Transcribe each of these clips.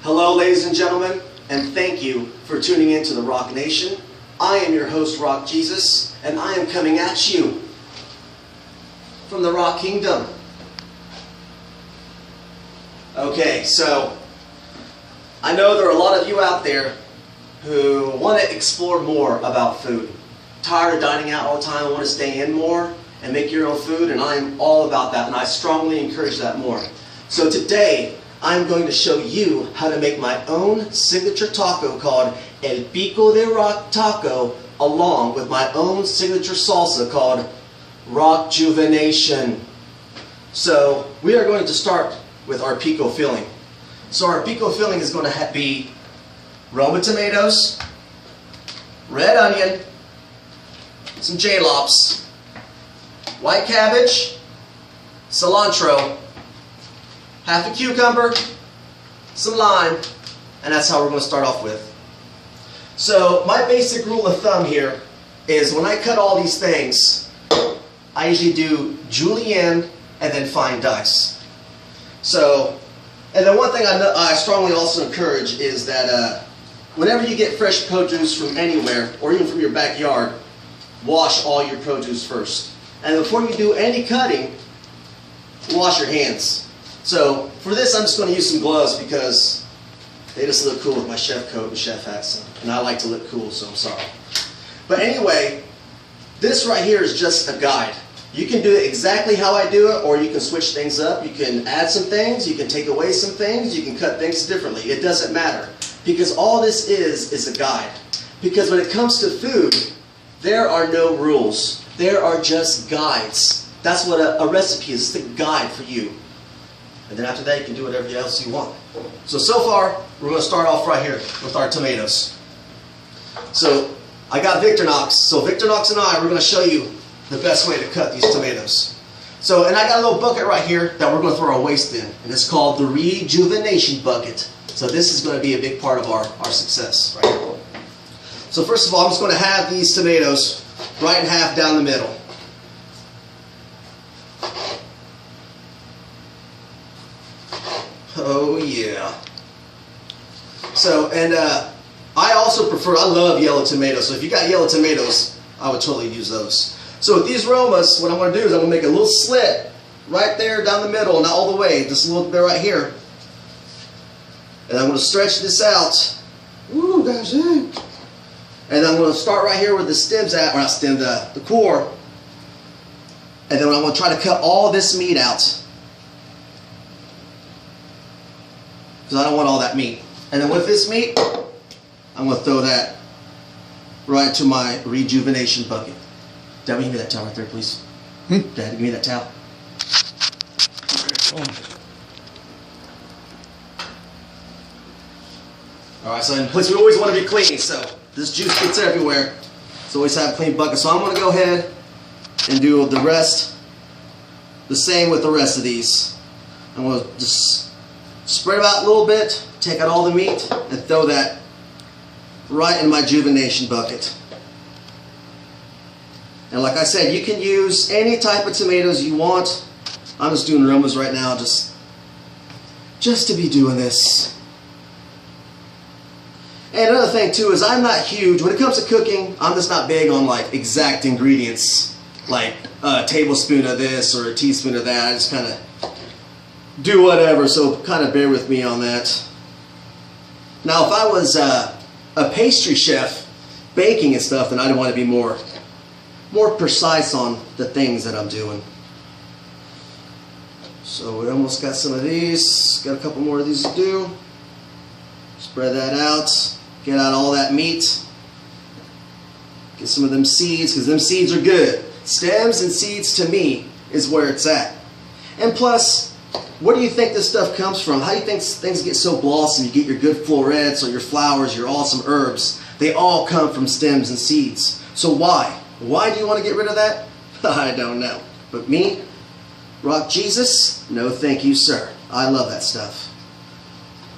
Hello ladies and gentlemen, and thank you for tuning in to the Rock Nation. I am your host Rock Jesus, and I am coming at you from the Rock Kingdom. Okay, so I know there are a lot of you out there who want to explore more about food. Tired of dining out all the time, want to stay in more and make your own food, and I am all about that, and I strongly encourage that more. So today, I'm going to show you how to make my own signature taco called El Pico de Rock Taco, along with my own signature salsa called Rockjuvination. So we are going to start with our pico filling. So our pico filling is going to be Roma tomatoes, red onion, some jalapenos, white cabbage, cilantro, half a cucumber, some lime, and that's how we're going to start off with. So my basic rule of thumb here is when I cut all these things, I usually do julienne and then fine dice. So, and then one thing I strongly also encourage is that whenever you get fresh produce from anywhere, or even from your backyard, wash all your produce first. And before you do any cutting, wash your hands. So for this, I'm just going to use some gloves because they just look cool with my chef coat and chef hat, and I like to look cool, so I'm sorry. But anyway, this right here is just a guide. You can do it exactly how I do it, or you can switch things up. You can add some things, you can take away some things, you can cut things differently. It doesn't matter, because all this is a guide. Because when it comes to food, there are no rules. There are just guides. That's what a recipe is. It's a guide for you. And then after that, you can do whatever else you want. So far, we're going to start off right here with our tomatoes. So I got Victorinox. So Victorinox and I, we're going to show you the best way to cut these tomatoes. So, and I got a little bucket right here that we're going to throw our waste in. And it's called the Rockjuvination bucket. So this is going to be a big part of our success right here. So first of all, I'm just going to have these tomatoes right in half down the middle. Oh yeah. So, and I also prefer, I love yellow tomatoes. So if you got yellow tomatoes, I would totally use those. So with these Romas, what I'm going to do is I'm going to make a little slit right there down the middle, not all the way, just a little bit right here. And I'm going to stretch this out. Ooh, gosh, dang. And I'm going to start right here where the stems at, or not stem, the core. And then I'm going to try to cut all this meat out, because I don't want all that meat. And then with this meat, I'm going to throw that right into my Rockjuvination bucket. Dad, give me that towel right there, please. Dad, give me that towel. Alright, so in place we always want to be clean, so this juice gets everywhere. So always have a clean bucket. So I'm going to go ahead and do the rest, the same with the rest of these. I'm going to just spread them out a little bit, take out all the meat, and throw that right in my Rockjuvination bucket. And like I said, you can use any type of tomatoes you want. I'm just doing Romas right now, just to be doing this. And another thing too is I'm not huge, when it comes to cooking, I'm just not big on like exact ingredients, like a tablespoon of this or a teaspoon of that. I just kind of do whatever, so kind of bear with me on that. Now if I was a pastry chef, baking and stuff, then I'd want to be more precise on the things that I'm doing. So we almost got some of these, got a couple more of these to do. Spread that out, get out all that meat, get some of them seeds, because them seeds are good. Stems and seeds to me is where it's at. And plus, where do you think this stuff comes from? How do you think things get so blossom? You get your good florets or your flowers, your awesome herbs. They all come from stems and seeds. So why? Why do you want to get rid of that? I don't know. But me, Rock Jesus, no thank you, sir. I love that stuff.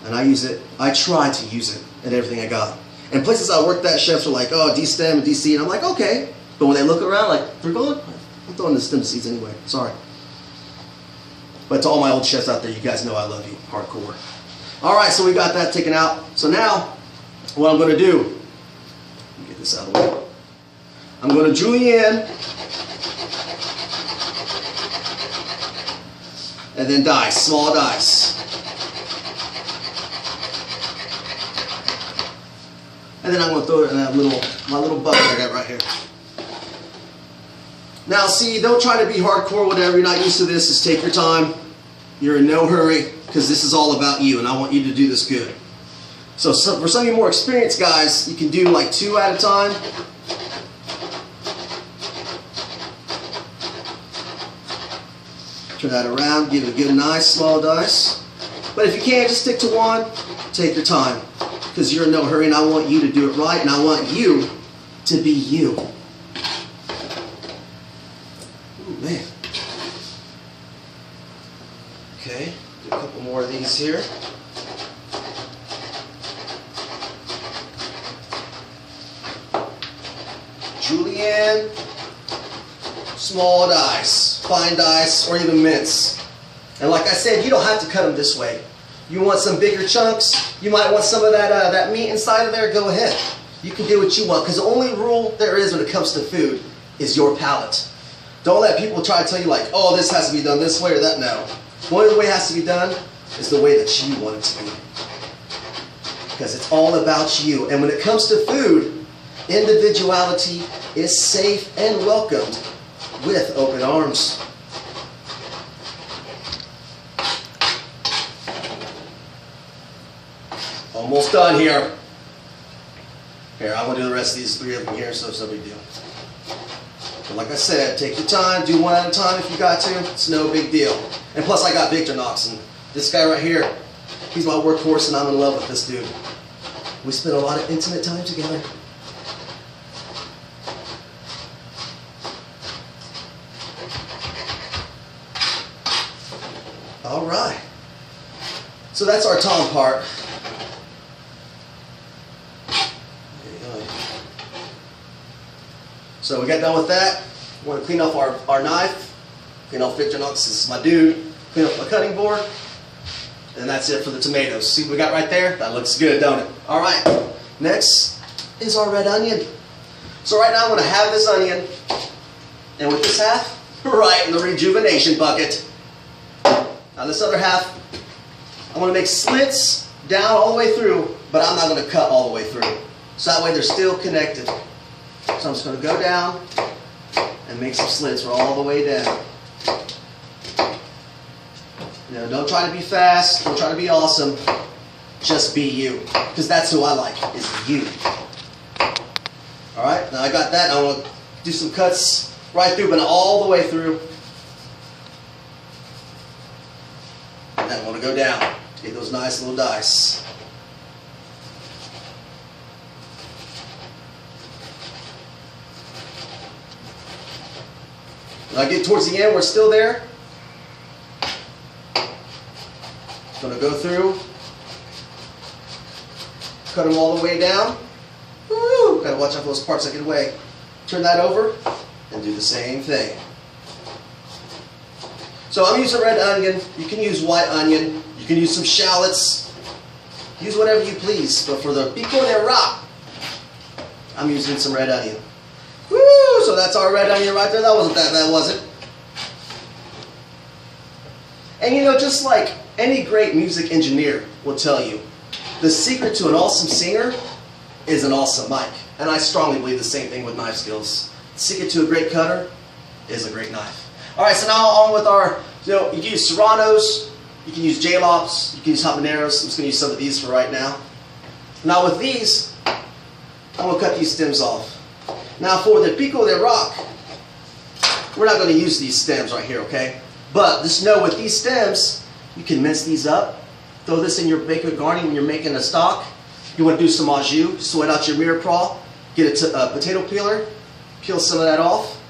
And I use it, I try to use it in everything I got. And places I work at, chefs are like, oh, de-stem and de-seed. I'm like, okay. But when they look around, like, they're going, I'm throwing the stem seeds anyway. Sorry. But to all my old chefs out there, you guys know I love you. Hardcore. All right, so we got that taken out. So now, what I'm going to do, let me get this out of the way. I'm going to julienne and then dice, small dice. And then I'm going to throw it in that my little bucket I got right here. Now see, don't try to be hardcore, whatever. You're not used to this. Just take your time. You're in no hurry because this is all about you and I want you to do this good. So for some of you more experienced guys, you can do like 2 at a time. Turn that around, give it a good nice small dice. But if you can't, just stick to 1. Take your time because you're in no hurry and I want you to do it right and I want you to be you. Ooh, man. Okay, do a couple more of these here. Julienne, small dice, fine dice, or even mince. And like I said, you don't have to cut them this way. You want some bigger chunks, you might want some of that meat inside of there, go ahead. You can do what you want, because the only rule there is when it comes to food is your palate. Don't let people try to tell you like, oh, this has to be done this way or that. No. The only way it has to be done is the way that you want it to be. Because it's all about you. And when it comes to food, individuality is safe and welcomed with open arms. Almost done here. Here, I'm going to do the rest of these 3 of them here, so it's no big deal. But like I said, take your time, do 1 at a time if you got to. It's no big deal. And plus I got Victorinox, and this guy right here, he's my workhorse and I'm in love with this dude. We spent a lot of intimate time together. All right. So that's our tongue part. So we got done with that. We want to clean off our knife. Clean off Victorinox. This is my dude. Clean up my cutting board. And that's it for the tomatoes. See what we got right there? That looks good, don't it? All right. Next is our red onion. So right now I'm going to have this onion. And with this half, right in the rejuvenation bucket. Now this other half, I'm going to make slits down all the way through, but I'm not going to cut all the way through. So that way they're still connected. So I'm just going to go down and make some slits all the way down. You know, don't try to be fast, don't try to be awesome, just be you. Because that's who I like, is you. Alright, now I got that. I want to do some cuts right through, but all the way through. And then I want to go down to get those nice little dice. When I get towards the end, we're still there. Going to go through, cut them all the way down. Woo! Got to watch out for those parts that get away. Turn that over and do the same thing. So I'm using red onion. You can use white onion. You can use some shallots. Use whatever you please. But for the Pico de Rocko, I'm using some red onion. Woo! So that's our red onion right there. That wasn't that bad, was it? And you know, just like any great music engineer will tell you, the secret to an awesome singer is an awesome mic. And I strongly believe the same thing with knife skills. The secret to a great cutter is a great knife. Alright, so now on with our, you can use serranos, you can use jalapenos, you can use habaneros. I'm just going to use some of these for right now. Now with these, I'm going to cut these stems off. Now for the Pico de Rocko, we're not going to use these stems right here, okay? But just know with these stems, you can mince these up. Throw this in your bacon garni when you're making a stock. You want to do some au jus, sweat out your mirepoix, get a potato peeler, peel some of that off,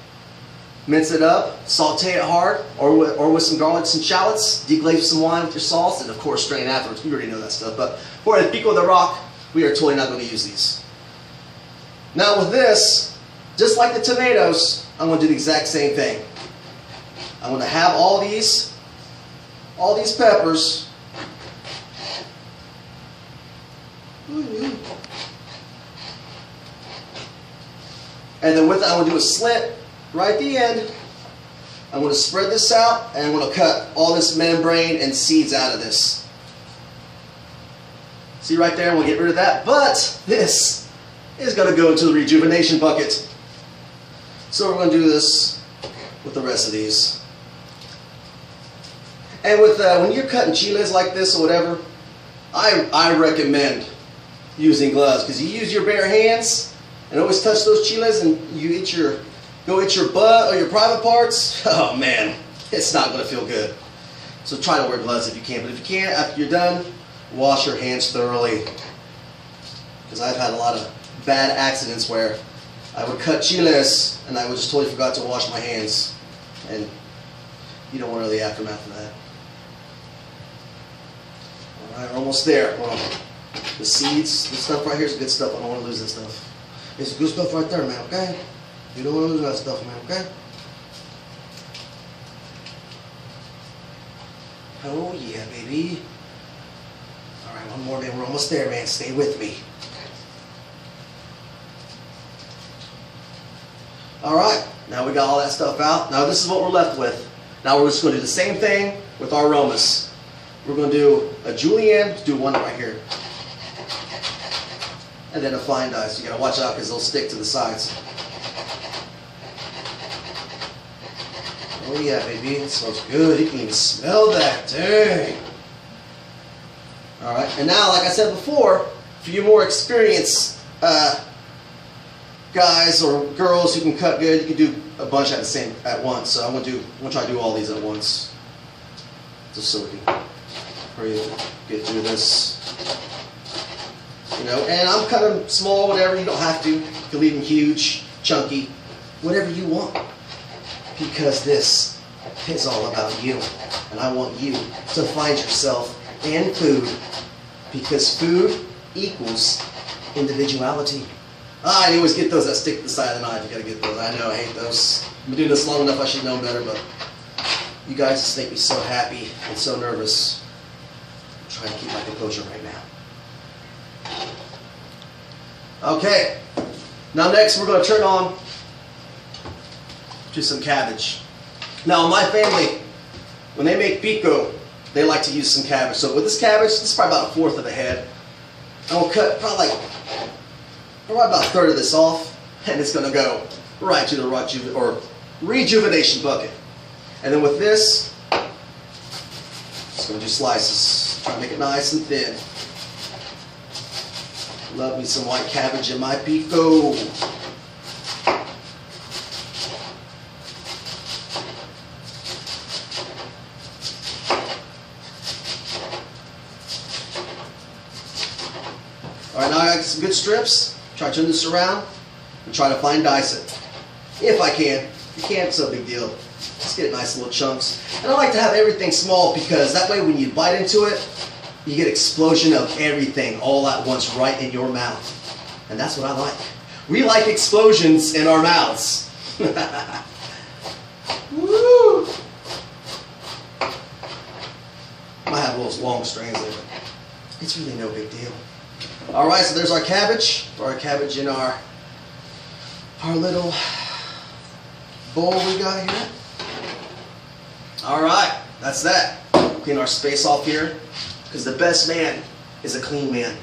mince it up, saute it hard, or with some garlics and shallots, deglaze with some wine with your sauce, and of course strain afterwards. We already know that stuff. But for the Pico de Rocko, we are totally not going to use these. Now with this, just like the tomatoes, I'm going to do the exact same thing. I'm going to have all these peppers And then with that, I'm going to do a slit right at the end. I'm going to spread this out, and I'm going to cut all this membrane and seeds out of this. See right there, we'll get rid of that. But this is going to go into the rejuvenation bucket. So we're going to do this with the rest of these. And with when you're cutting chiles like this or whatever, I recommend using gloves, because you use your bare hands and always touch those chiles, and you go hit your butt or your private parts. Oh man, it's not going to feel good. So try to wear gloves if you can. But if you can't, after you're done, wash your hands thoroughly. Because I've had a lot of bad accidents where I would cut chiles and I would just totally forgot to wash my hands, and you don't want to know the aftermath of that. Alright, we're almost there. Hold on. The seeds, this stuff right here is good stuff. I don't want to lose this stuff. It's good stuff right there, man, okay? You don't want to lose that stuff, man, okay? Oh yeah, baby. Alright, one more, man. We're almost there, man. Stay with me. Alright, now we got all that stuff out. Now this is what we're left with. Now we're just going to do the same thing with our aromas. We're going to do a julienne, do one right here. And then a fine dice. You got to watch out because they'll stick to the sides. Oh yeah, baby, it smells good. You can even smell that. Dang. Alright, and now, like I said before, for you more experienced guys or girls who can cut good, you can do a bunch at once. So I'm gonna try to do all these at once, just so we can hurry up, get through this. You know, and I'm cutting small, whatever. You don't have to. You can leave them huge, chunky, whatever you want, because this is all about you, and I want you to find yourself in food, because food equals individuality. I always get those that stick to the side of the knife. You gotta get those. I know, I hate those. I've been doing this long enough, I should know better, but you guys just make me so happy and so nervous. I'm trying to keep my composure right now. Okay, now next we're going to turn on to some cabbage. Now in my family, when they make pico, they like to use some cabbage. So with this cabbage, this is probably about a fourth of a head. I'm going to cut probably about a third of this off, and it's going to go right to the rejuvenation bucket. And then with this, just going to do slices. Try to make it nice and thin. Love me some white cabbage in my pico. Alright, now I got some good strips. Try to turn this around and try to fine dice it. If I can. If you can't, it's no big deal. Just get nice little chunks. And I like to have everything small, because that way when you bite into it, you get explosion of everything all at once right in your mouth. And that's what I like. We like explosions in our mouths. Woo! Might have those long strands there, but it's really no big deal. Alright, so there's our cabbage. Our cabbage in our little bowl we got here. Alright, that's that. Clean our space off here, because the best man is a clean man.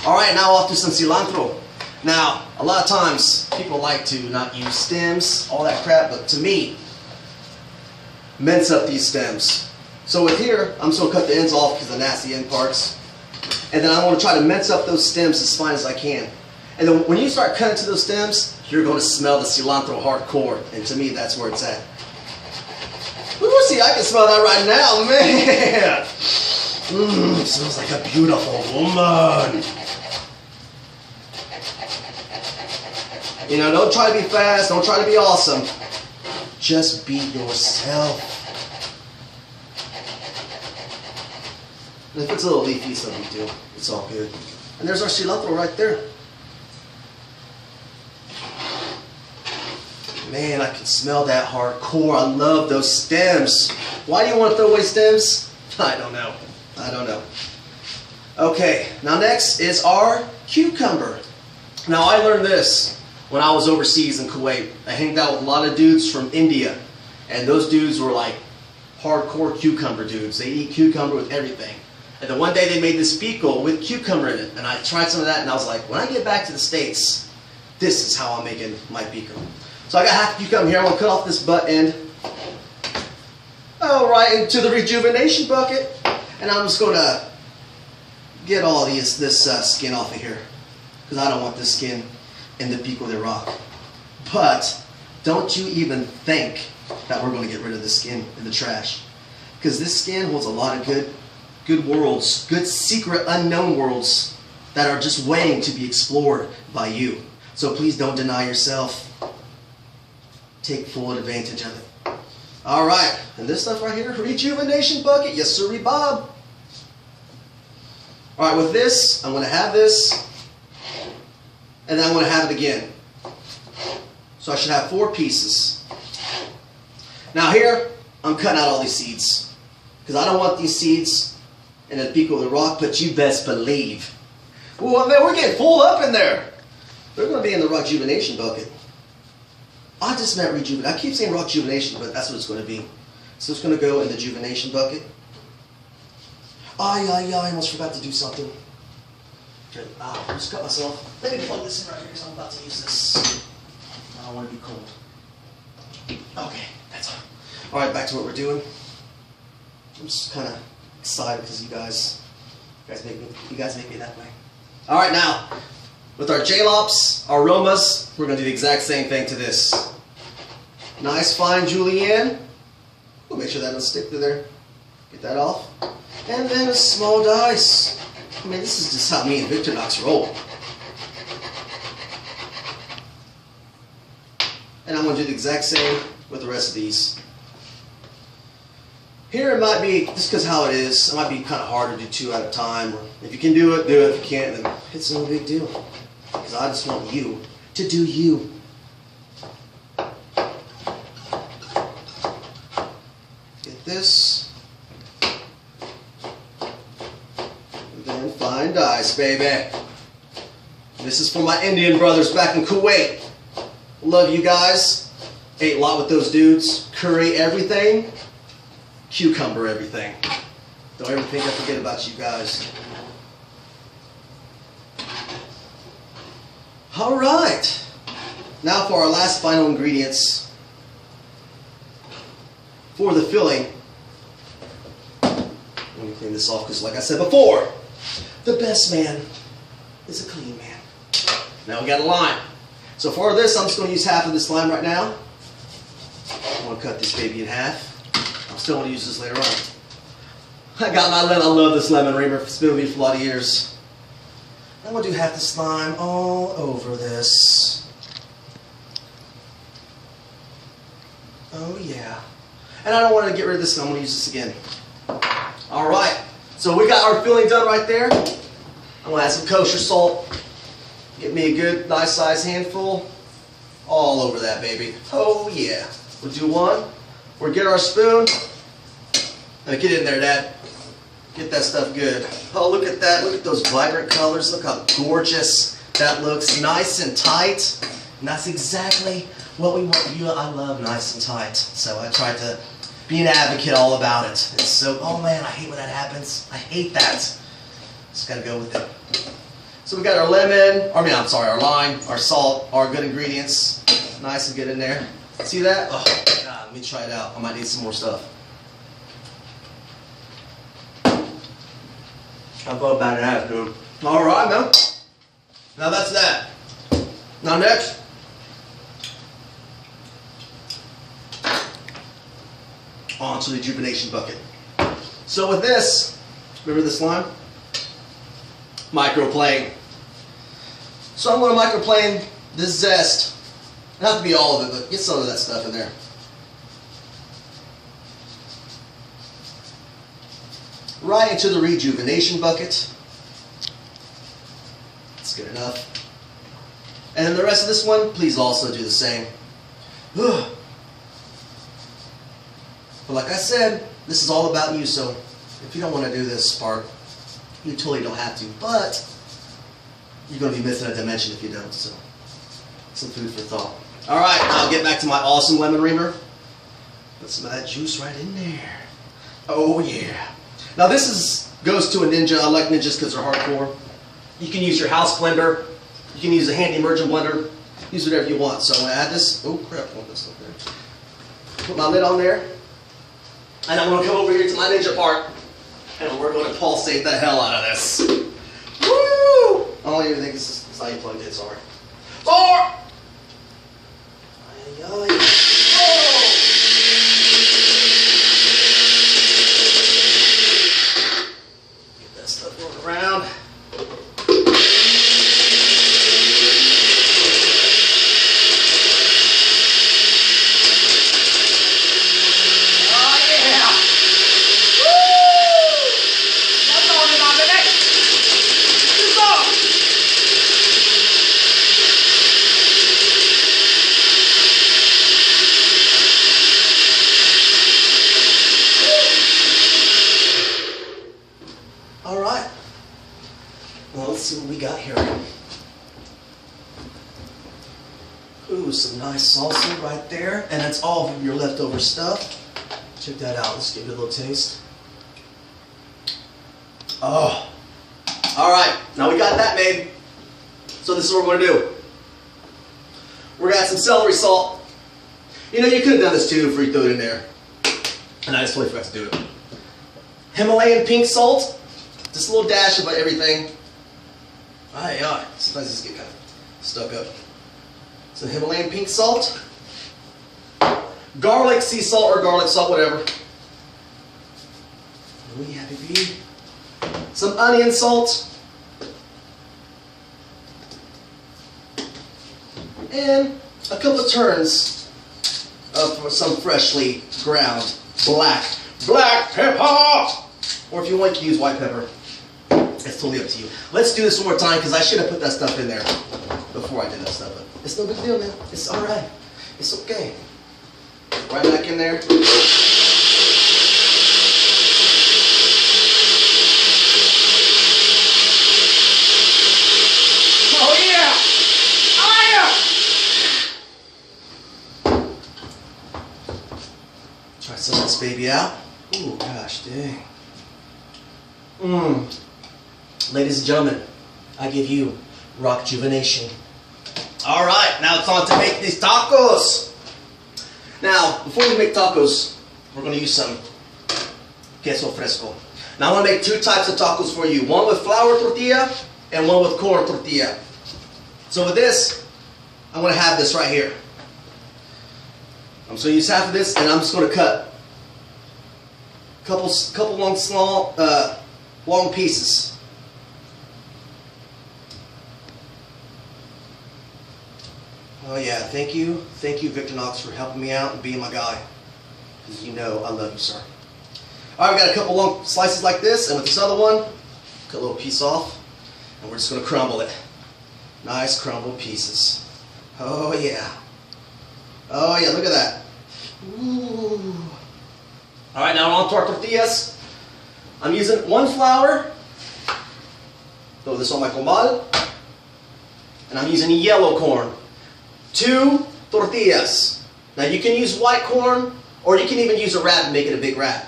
Alright, now off to some cilantro. Now, a lot of times people like to not use stems, all that crap, but to me, mince up these stems. So with here, I'm just going to cut the ends off because of the nasty end parts. And then I want to try to mince up those stems as fine as I can. And then when you start cutting to those stems, you're going to smell the cilantro hardcore. And to me, that's where it's at. Ooh, see, I can smell that right now, man. It smells like a beautiful woman. You know, don't try to be fast. Don't try to be awesome. Just be yourself. And if it's a little leafy, it's no big deal. It's all good. And there's our cilantro right there. Man, I can smell that hardcore. I love those stems. Why do you want to throw away stems? I don't know. I don't know. Okay, now next is our cucumber. Now I learned this when I was overseas in Kuwait. I hanged out with a lot of dudes from India, and those dudes were like hardcore cucumber dudes. They eat cucumber with everything. And then one day they made this pico with cucumber in it, and I tried some of that, and I was like, when I get back to the States, this is how I'm making my pico. So I got half a cucumber here. I'm going to cut off this butt end. Oh, right into the rejuvenation bucket. And I'm just going to get all this skin off of here, because I don't want this skin in the pico de rock. But don't you even think that we're going to get rid of the skin in the trash, because this skin holds a lot of good worlds, good secret unknown worlds that are just waiting to be explored by you. So please don't deny yourself. Take full advantage of it. All right, and this stuff right here, rejuvenation bucket. Yes, sirree, Bob. All right, with this, I'm going to have this, and then I'm going to have it again. So I should have 4 pieces. Now here, I'm cutting out all these seeds, because I don't want these seeds in a pico de rock, but you best believe. Well, man, we're getting full up in there. They're going to be in the Rockjuvination bucket. I just meant rejuvenation. I keep saying Rockjuvination, but that's what it's going to be. So it's going to go in the Juvination bucket. I almost forgot to do something. I just cut myself. Let me plug this in right here, because I'm about to use this. I don't want to be cold. Okay, that's all. All right, back to what we're doing. I'm just kind of excited because you guys make me that way. All right, now with our jalops, our aromas, we're going to do the exact same thing to this. Nice fine julienne. We'll make sure that doesn't stick to there. Get that off. And then a small dice. I mean, this is just how me and Victorinox roll. And I'm going to do the exact same with the rest of these. Here it might be, just because how it is, it might be kind of hard to do 2 at a time. Or if you can do it, do it. If you can't, then it's no big deal. Because I just want you to do you. Get this. And then fine dice, baby. This is for my Indian brothers back in Kuwait. Love you guys. Ate a lot with those dudes. Curry everything. Cucumber everything. Don't ever think I forget about you guys. Alright. Now for our last final ingredients for the filling. Let me clean this off, because like I said before, the best man is a clean man. Now we got a lime. So for this, I'm just going to use half of this lime right now. I'm going to cut this baby in half. I'm still going to use this later on. I got my lemon. I love this lemon reamer. It's been with me for a lot of years. I'm going to do half the slime all over this. Oh yeah. And I don't want to get rid of this, so I'm going to use this again. Alright. So we got our filling done right there. I'm going to add some kosher salt. Get me a good, nice size handful. All over that, baby. Oh yeah. We'll do one. We'll get our spoon. Get in there, Dad. Get that stuff good. Oh, look at that. Look at those vibrant colors. Look how gorgeous that looks. Nice and tight. And that's exactly what we want. I love nice and tight. So I tried to be an advocate all about it. It's so, oh man, I hate when that happens. I hate that. Just gotta go with it. So we got our lemon, our lime, our salt, our good ingredients. Nice and good in there. See that? Oh God, let me try it out. I might need some more stuff. I thought about it half, dude. Alright, man. Now that's that. Now next, on to the Juvination bucket. So with this, remember this lime? Microplane. So I'm going to microplane this zest. It doesn't have to be all of it, but get some of that stuff in there. Right into the Rejuvination bucket. That's good enough. And then the rest of this one, please also do the same. But like I said, this is all about you, so if you don't want to do this part, You totally don't have to, but you're going to be missing a dimension if you don't, so some food for thought. All right, now I'll get back to my awesome lemon reamer. Put some of that juice right in there. Oh yeah. Now this goes to a ninja. I like ninjas because they're hardcore. You can use your house blender. You can use a handy immersion blender. Use whatever you want. So I'm going to add this. Oh crap, I want this up there. Put my lid on there. And I'm going to come over here to my ninja part. And we're going to pulsate the hell out of this. Woo! I don't even think this is how you plug it. Sorry. Sorry! Get that stuff rolling around. See what we got here. Ooh, some nice salsa right there. And that's all of your leftover stuff. Check that out. Let's give it a little taste. Oh. Alright, now we got that made. So this is what we're going to do. We're going to add some celery salt. You know, you could have done this too before you threw it in there. And I just totally forgot to do it. Himalayan pink salt. Just a little dash of everything. Aye. Sometimes these get kind of stuck up. Some Himalayan pink salt. Garlic, sea salt, or garlic salt, whatever. Oh yeah, baby. Some onion salt. And a couple of turns of some freshly ground black pepper. Or if you want, you can use white pepper. It's totally up to you. Let's do this one more time because I should have put that stuff in there before I did that stuff. But it's no big deal, man. It's all right. It's okay. Right back in there. Oh yeah! Try some of this baby out. Ooh, gosh, dang. Ladies and gentlemen, I give you Rockjuvination. All right, now it's on to make these tacos. Now, before we make tacos, we're going to use some queso fresco. Now, I want to make two types of tacos for you. One with flour tortilla and one with corn tortilla. So with this, I'm going to have this right here. I'm just going to use half of this, and I'm just going to cut a couple long pieces. Oh yeah, thank you, Victor Knox, for helping me out and being my guy. Because you know I love you, sir. All right, we got a couple long slices like this, and with this other one, cut a little piece off, and we're just going to crumble it. Nice crumbled pieces. Oh yeah. Oh yeah, look at that. Ooh. All right, now on to our tortillas. I'm using one flour. Throw this on my comal. And I'm using yellow corn. 2 tortillas. Now you can use white corn, or you can even use a wrap and make it a big wrap.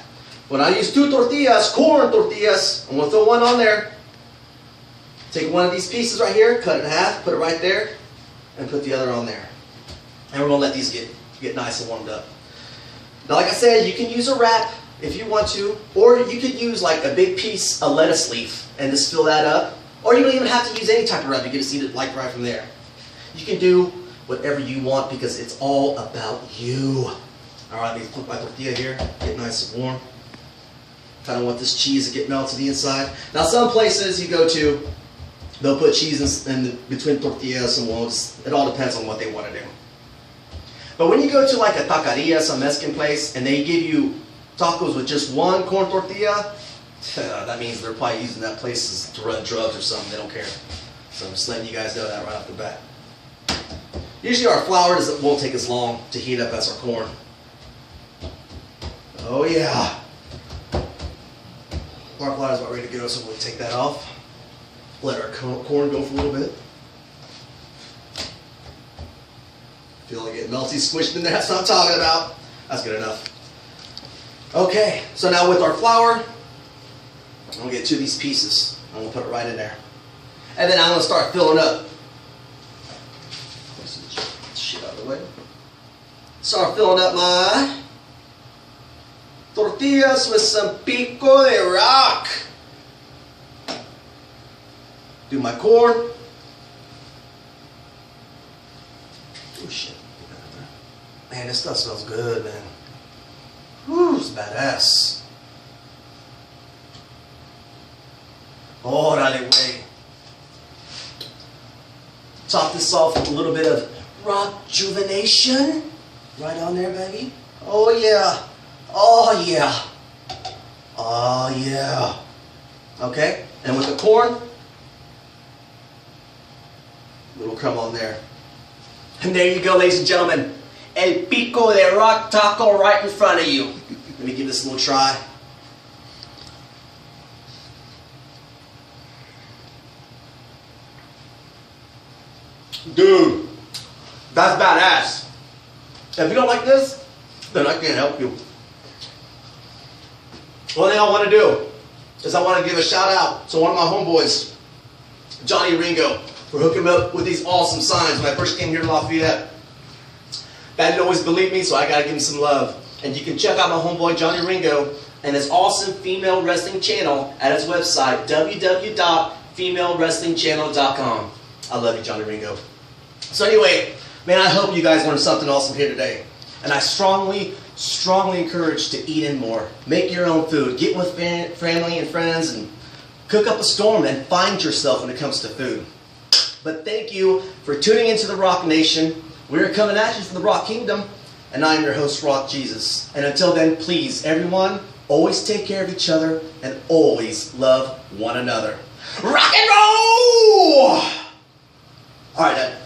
When I use 2 tortillas, corn tortillas, I'm going to throw one on there. Take one of these pieces right here, cut it in half, put it right there, and put the other on there. And we're going to let these get nice and warmed up. Now like I said, you can use a wrap if you want to, or you could use like a big piece of lettuce leaf and just fill that up. Or you don't even have to use any type of wrap. You can just eat it like right from there. You can do whatever you want because it's all about you. All right, let me put my tortilla here, get nice and warm. Kind of want this cheese to get melted to the inside. Now some places you go to, they'll put cheese in between tortillas and walls. It all depends on what they want to do. But when you go to like a taqueria, some Mexican place, and they give you tacos with just one corn tortilla, that means they're probably using that place to run drugs or something. They don't care. So I'm just letting you guys know that right off the bat. Usually our flour won't take as long to heat up as our corn. Oh yeah. Our flour is about ready to go, so we'll take that off. Let our corn go for a little bit. Feel like it melty, squished in there. That's what I'm talking about. That's good enough. Okay, so now with our flour, I'm going to get two of these pieces. I'm going to put it right in there. And then I'm going to start filling up. Shit out of the way. Start filling up my tortillas with some pico de rock. Do my corn. Oh shit. Man, this stuff smells good, man. Whew, it's badass. Órale, güey. Top this off with a little bit of Rockjuvination. Right on there, baby. Oh yeah. Oh yeah. Oh yeah. Okay, and with the corn, little crumb on there. And there you go, ladies and gentlemen. El Pico de Rock taco right in front of you. Let me give this a little try. Dude, that's badass. If you don't like this, then I can't help you. One thing I want to do is I want to give a shout out to one of my homeboys, Johnny Ringo, for hooking me up with these awesome signs when I first came here to Lafayette. Dad didn't always believe me, so I got to give him some love. And you can check out my homeboy Johnny Ringo and his awesome female wrestling channel at his website, www.femalewrestlingchannel.com. I love you, Johnny Ringo. So anyway, man, I hope you guys learned something awesome here today. And I strongly encourage to eat in more. Make your own food. Get with family and friends and cook up a storm and find yourself when it comes to food. But thank you for tuning into the Rock Nation. We're coming at you from the Rock Kingdom, and I'm your host, Rock Jesus. And until then, please, everyone, always take care of each other and always love one another. Rock and roll! All right, Dad.